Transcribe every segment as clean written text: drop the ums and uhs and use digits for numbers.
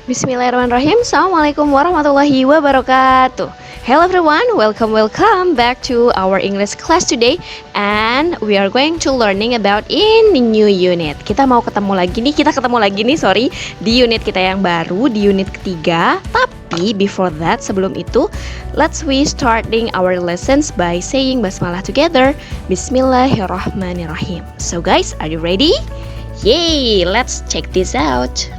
Bismillahirrahmanirrahim. Assalamualaikum warahmatullahi wabarakatuh. Hello everyone, welcome back to our English class today, and we are going to learning about in new unit. Kita ketemu lagi nih, di unit kita yang baru, di unit ketiga. Tapi before that, sebelum itu, let's we starting our lessons by saying basmalah together. Bismillahirrahmanirrahim. So guys, are you ready? Yay, let's check this out.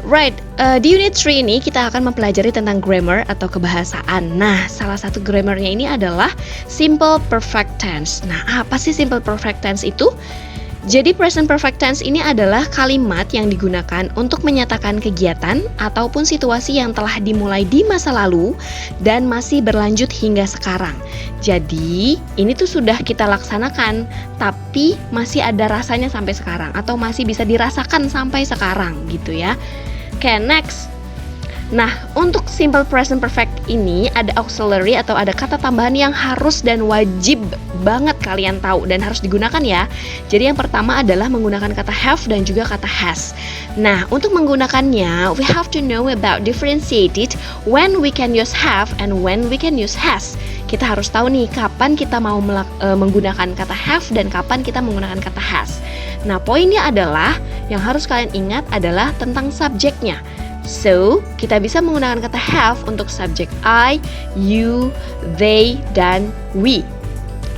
Right, di unit 3 ini kita akan mempelajari tentang grammar atau kebahasaan. Nah, salah satu grammarnya ini adalah simple perfect tense. Nah, apa sih simple perfect tense itu? Jadi present perfect tense ini adalah kalimat yang digunakan untuk menyatakan kegiatan ataupun situasi yang telah dimulai di masa lalu dan masih berlanjut hingga sekarang. Jadi, ini tuh sudah kita laksanakan, tapi masih ada rasanya sampai sekarang atau masih bisa dirasakan sampai sekarang gitu ya. Oke, next. Nah, untuk simple present perfect ini ada auxiliary atau ada kata tambahan yang harus dan wajib banget kalian tahu dan harus digunakan ya. Jadi yang pertama adalah menggunakan kata have dan juga kata has. Nah, untuk menggunakannya, we have to know about differentiated when we can use have and when we can use has. Kita harus tahu nih kapan kita mau menggunakan kata have dan kapan kita menggunakan kata has. Nah, poinnya adalah yang harus kalian ingat adalah tentang subjeknya. So, kita bisa menggunakan kata have untuk subjek I, you, they, dan we.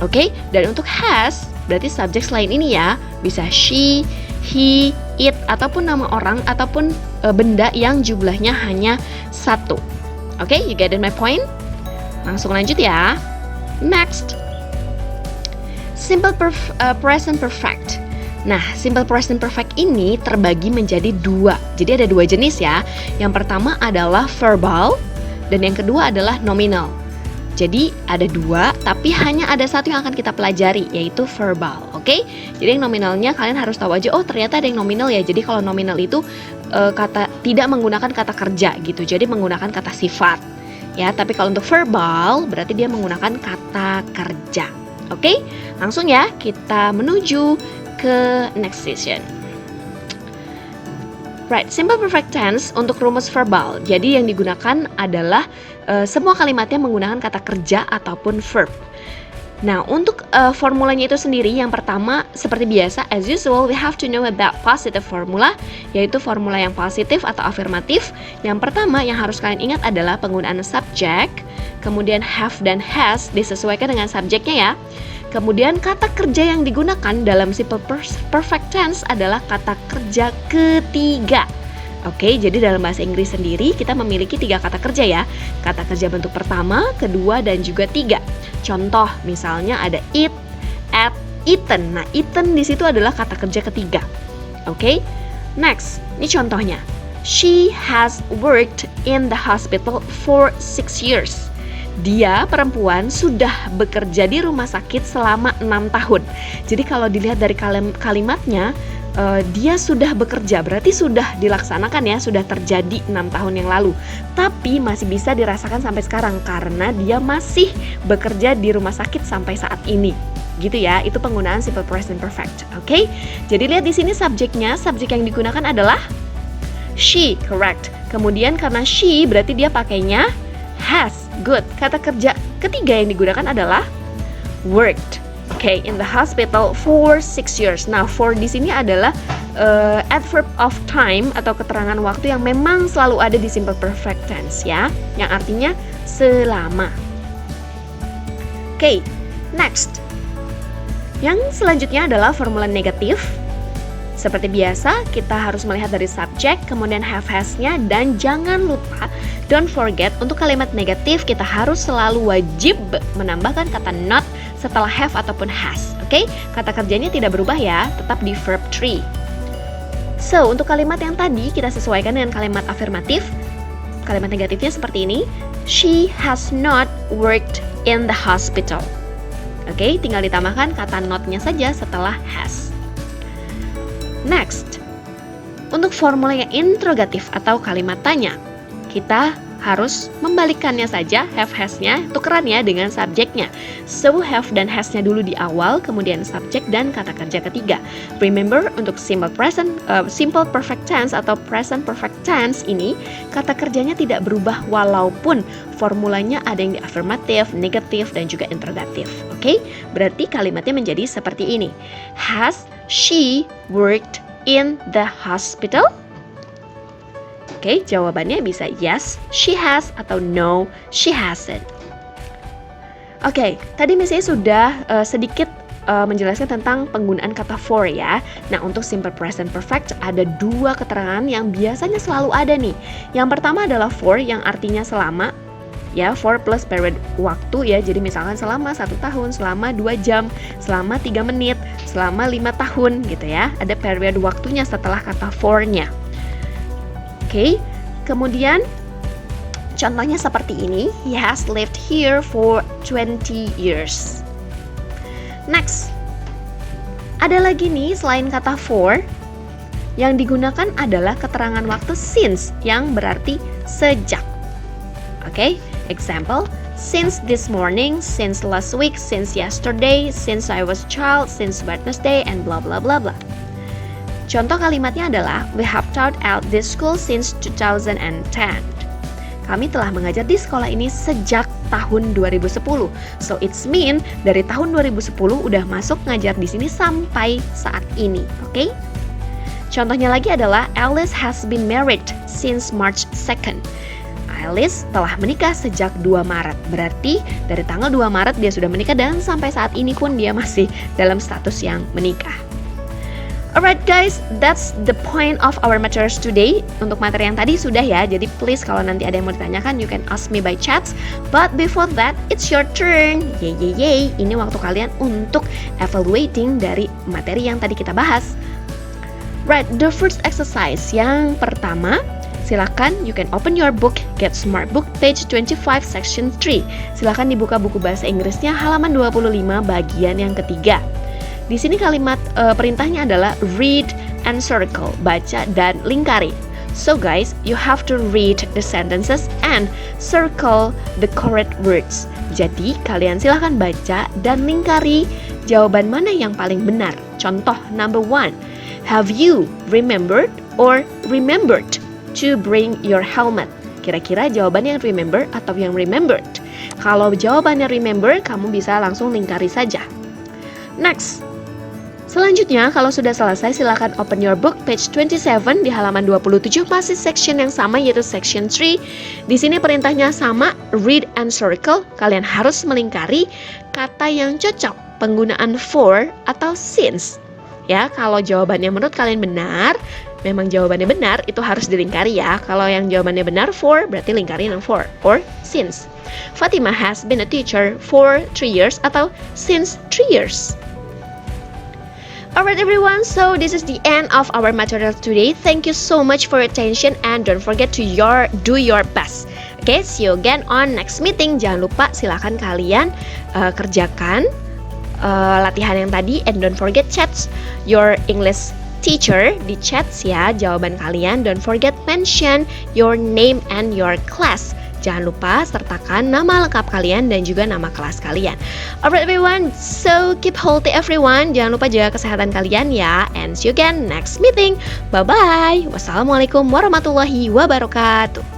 Oke, dan untuk has berarti subjek selain ini ya. Bisa she, he, it, ataupun nama orang ataupun benda yang jumlahnya hanya satu. Oke, you get my point? Langsung lanjut ya. Next, simple present perfect. Nah, simple present perfect ini terbagi menjadi dua. Jadi ada dua jenis ya. Yang pertama adalah verbal dan yang kedua adalah nominal. Jadi ada dua, tapi hanya ada satu yang akan kita pelajari, yaitu verbal. Oke? Jadi yang nominalnya kalian harus tahu aja. Oh, ternyata ada yang nominal ya. Jadi kalau nominal itu tidak menggunakan kata kerja gitu. Jadi menggunakan kata sifat. Ya, tapi kalau untuk verbal berarti dia menggunakan kata kerja. Oke? Langsung ya kita menuju ke next session. Right, simple perfect tense untuk rumus verbal. Jadi yang digunakan adalah semua kalimatnya menggunakan kata kerja ataupun verb. Nah, untuk formulanya itu sendiri, yang pertama seperti biasa, as usual, we have to know about positive formula, yaitu formula yang positif atau afirmatif. Yang pertama yang harus kalian ingat adalah penggunaan subjek, kemudian have dan has disesuaikan dengan subjeknya ya. Kemudian kata kerja yang digunakan dalam simple perfect tense adalah kata kerja ketiga. Oke, jadi dalam bahasa Inggris sendiri kita memiliki 3 kata kerja ya. Kata kerja bentuk pertama, kedua, dan juga 3. Contoh, misalnya ada eat, at, eaten. Nah, eaten di situ adalah kata kerja ketiga. Oke, next, ini contohnya. She has worked in the hospital for 6 years. Dia, perempuan, sudah bekerja di rumah sakit selama 6 tahun. Jadi kalau dilihat dari kalimatnya, dia sudah bekerja, berarti sudah dilaksanakan ya, sudah terjadi 6 tahun yang lalu. Tapi masih bisa dirasakan sampai sekarang karena dia masih bekerja di rumah sakit sampai saat ini. Gitu ya, itu penggunaan simple present perfect. Oke? Jadi lihat di sini subjeknya, subjek yang digunakan adalah she, correct. Kemudian karena she berarti dia pakainya has, good. Kata kerja ketiga yang digunakan adalah worked. Okay, in the hospital for 6 years. Nah, for di sini adalah adverb of time atau keterangan waktu yang memang selalu ada di simple perfect tense ya, yang artinya selama. Okay, next. Yang selanjutnya adalah formula negatif. Seperti biasa, kita harus melihat dari subjek, kemudian have has-nya, dan jangan lupa, don't forget, untuk kalimat negatif kita harus selalu wajib menambahkan kata not setelah have ataupun has. Oke? Kata kerjanya tidak berubah ya, tetap di verb 3. So, untuk kalimat yang tadi kita sesuaikan dengan kalimat afirmatif. Kalimat negatifnya seperti ini. She has not worked in the hospital. Oke, tinggal ditambahkan kata not-nya saja setelah has. Next, untuk formula yang interrogatif atau kalimat tanya, kita harus membalikannya saja, have has-nya, tukeran ya dengan subjeknya. So, have dan has-nya dulu di awal, kemudian subjek dan kata kerja ketiga. Remember, untuk simple perfect tense atau present perfect tense ini, kata kerjanya tidak berubah walaupun formulanya ada yang di affirmative, negatif, dan juga interrogatif. Oke? Berarti kalimatnya menjadi seperti ini. Has she worked in the hospital? Oke, jawabannya bisa yes, she has, atau no, she hasn't. Oke, tadi misalnya sudah sedikit menjelaskan tentang penggunaan kata for ya. Nah, untuk simple present perfect ada dua keterangan yang biasanya selalu ada nih. Yang pertama adalah for yang artinya selama, ya, for plus period waktu ya. Jadi misalkan selama 1 tahun, selama 2 jam, selama 3 menit, selama 5 tahun gitu ya. Ada period waktunya setelah kata for-nya. Oke, kemudian contohnya seperti ini. He has lived here for 20 years. Next, ada lagi nih selain kata for, yang digunakan adalah keterangan waktu since yang berarti sejak. Oke, example, since this morning, since last week, since yesterday, since I was child, since Wednesday, and blah blah blah blah. Contoh kalimatnya adalah, we have taught at this school since 2010. Kami telah mengajar di sekolah ini sejak tahun 2010. So it's mean dari tahun 2010 udah masuk ngajar di sini sampai saat ini, oke? Contohnya lagi adalah Alice has been married since March 2nd. Alice telah menikah sejak 2 Maret. Berarti dari tanggal 2 Maret dia sudah menikah dan sampai saat ini pun dia masih dalam status yang menikah. Alright guys, that's the point of our materials today. Untuk materi yang tadi sudah ya, jadi please kalau nanti ada yang mau ditanyakan, you can ask me by chats. But before that, it's your turn. Yay. Ini waktu kalian untuk evaluating dari materi yang tadi kita bahas. Right, the first exercise yang pertama, silakan you can open your book, Get Smart Book, page 25, section 3. Silakan dibuka buku bahasa Inggrisnya halaman 25 bagian yang ketiga. Di sini kalimat perintahnya adalah read and circle, baca dan lingkari. So guys, you have to read the sentences and circle the correct words. Jadi kalian silahkan baca dan lingkari jawaban mana yang paling benar. Contoh number 1, have you remembered or remembered to bring your helmet? Kira-kira jawabannya yang remember atau yang remembered? Kalau jawabannya remember, kamu bisa langsung lingkari saja. Next, selanjutnya, kalau sudah selesai, silakan open your book, page 27 di halaman 27, masih section yang sama yaitu section 3. Di sini perintahnya sama, read and circle. Kalian harus melingkari kata yang cocok, penggunaan for atau since. Ya, kalau jawabannya menurut kalian benar, memang jawabannya benar, itu harus dilingkari ya. Kalau yang jawabannya benar for, berarti lingkari yang for, or since. Fatima has been a teacher for 3 years atau since 3 years. Alright everyone, so this is the end of our material today. Thank you so much for your attention and don't forget to do your best. Okay, see you again on next meeting. Jangan lupa silakan kalian kerjakan latihan yang tadi and don't forget chats your English teacher di chats ya jawaban kalian. Don't forget mention your name and your class. Jangan lupa sertakan nama lengkap kalian dan juga nama kelas kalian. Alright everyone, so keep healthy everyone. Jangan lupa jaga kesehatan kalian ya. And see you again next meeting. Bye bye. Wassalamualaikum warahmatullahi wabarakatuh.